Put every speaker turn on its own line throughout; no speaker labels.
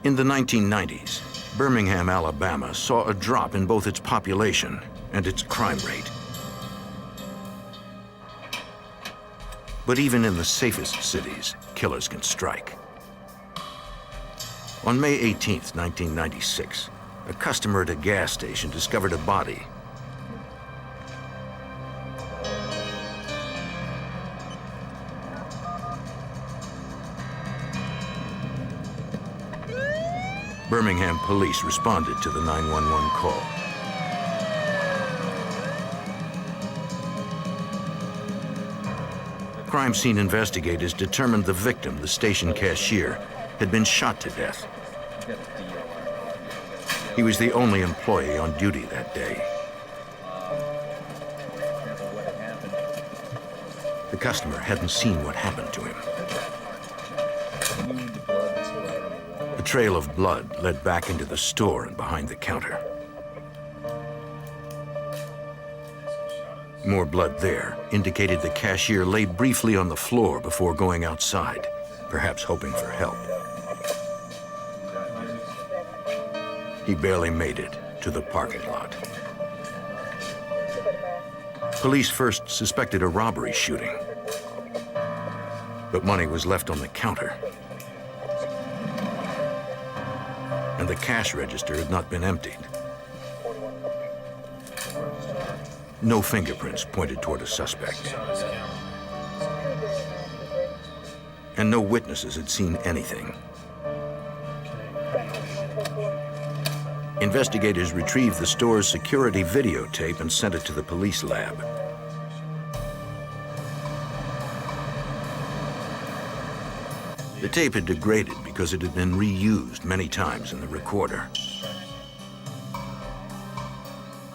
In the 1990s, Birmingham, Alabama saw a drop in both its population and its crime rate. But even in the safest cities, killers can strike. On May 18, 1996, a customer at a gas station discovered a body. Birmingham police responded to the 911 call. Crime scene investigators determined the victim, the station cashier, had been shot to death. He was the only employee on duty that day. The customer hadn't seen what happened to him. A trail of blood led back into the store and behind the counter. More blood there indicated the cashier lay briefly on the floor before going outside, perhaps hoping for help. He barely made it to the parking lot. Police first suspected a robbery shooting, but money was left on the counter, and the cash register had not been emptied. No fingerprints pointed toward a suspect, and no witnesses had seen anything. Investigators retrieved the store's security videotape and sent it to the police lab. The tape had degraded because it had been reused many times in the recorder.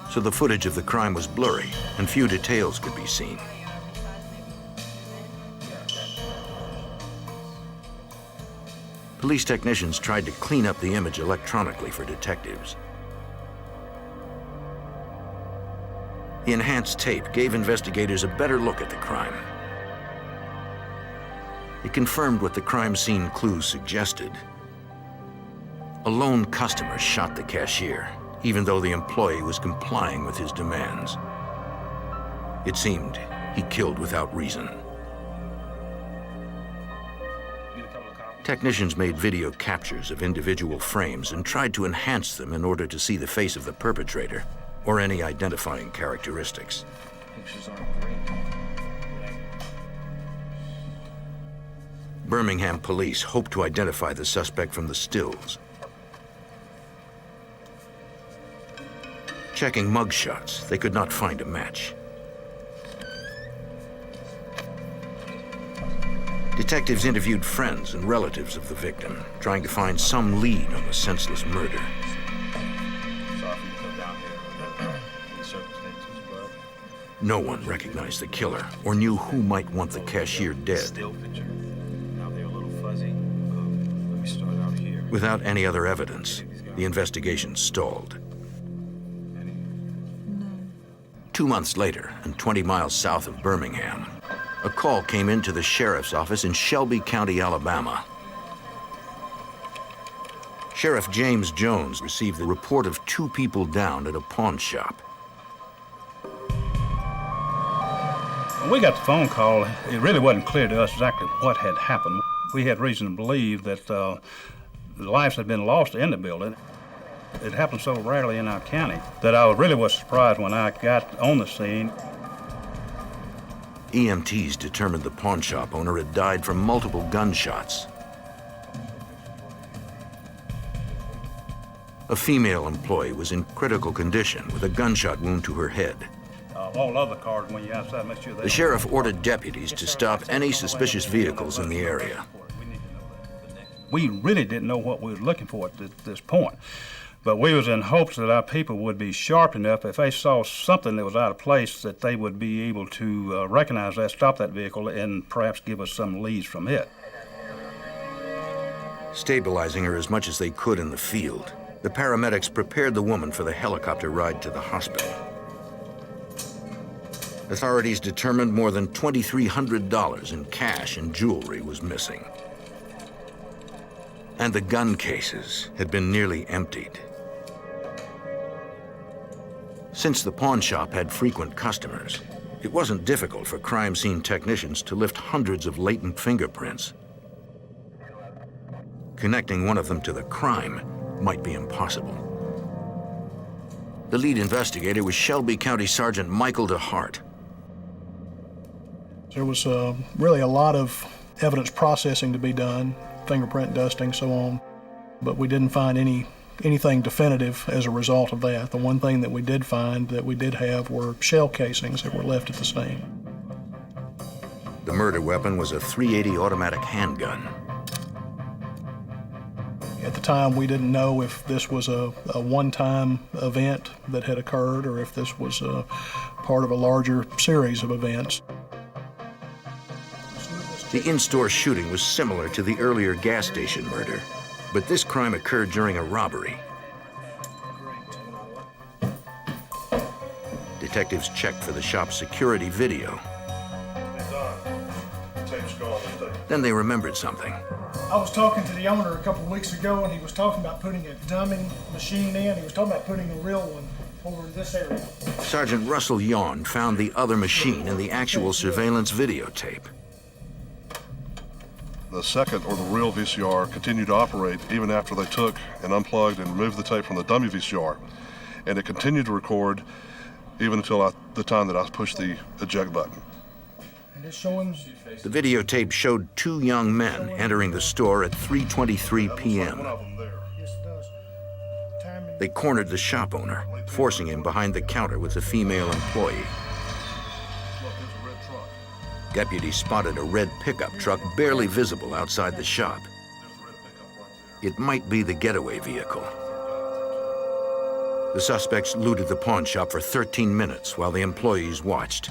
So the footage of the crime was blurry and few details could be seen. Police technicians tried to clean up the image electronically for detectives. The enhanced tape gave investigators a better look at the crime. It confirmed what the crime scene clues suggested. A lone customer shot the cashier, even though the employee was complying with his demands. It seemed he killed without reason. Technicians made video captures of individual frames and tried to enhance them in order to see the face of the perpetrator or any identifying characteristics. Birmingham police hoped to identify the suspect from the stills. Checking mugshots, they could not find a match. Detectives interviewed friends and relatives of the victim, trying to find some lead on the senseless murder. No one recognized the killer or knew who might want the cashier dead. Without any other evidence, the investigation stalled. 2 months later, and 20 miles south of Birmingham, a call came into the sheriff's office in Shelby County, Alabama. Sheriff James Jones received the report of 2 people down at a pawn shop.
When we got the phone call, it really wasn't clear to us exactly what had happened. We had reason to believe that lives had been lost in the building. It happened so rarely in our county that I really was surprised when I got on the scene.
EMTs determined the pawn shop owner had died from multiple gunshots. A female employee was in critical condition with a gunshot wound to her head.
All other cars, when you're outside, make sure they...
The sheriff ordered deputies to stop any suspicious vehicles in the area.
We really didn't know what we were looking for at this point. But we was in hopes that our people would be sharp enough if they saw something that was out of place that they would be able to recognize that, stop that vehicle, and perhaps give us some leads from it.
Stabilizing her as much as they could in the field, the paramedics prepared the woman for the helicopter ride to the hospital. Authorities determined more than $2,300 in cash and jewelry was missing. And the gun cases had been nearly emptied. Since the pawn shop had frequent customers, it wasn't difficult for crime scene technicians to lift hundreds of latent fingerprints. Connecting one of them to the crime might be impossible. The lead investigator was Shelby County Sergeant Michael DeHart.
There was really a lot of evidence processing to be done, fingerprint dusting, so on, but we didn't find anything definitive as a result of that. The one thing that we did find that we did have were shell casings that were left at the scene.
The murder weapon was a .380 automatic handgun.
At the time, we didn't know if this was a one-time event that had occurred or if this was a part of a larger series of events.
The in-store shooting was similar to the earlier gas station murder, but this crime occurred during a robbery. Detectives checked for the shop's security video. Then they remembered something.
I was talking to the owner a couple of weeks ago, and he was talking about putting a dummy machine in. He was talking about putting a real one over in this area.
Sergeant Russell Yawn found the other machine in the actual surveillance videotape.
The second, or the real VCR, continued to operate even after they took and unplugged and removed the tape from the dummy VCR. And it continued to record even until the time that I pushed the eject button.
And it's showing...
The videotape showed two young men entering the store at 3:23 p.m.
Yes, it does. Timing.
They cornered the shop owner, forcing him behind the counter with the female employee.
Look, there's a red truck.
Deputies spotted a red pickup truck barely visible outside the shop.
There's the red pickup right there.
It might be the getaway vehicle. The suspects looted the pawn shop for 13 minutes while the employees watched.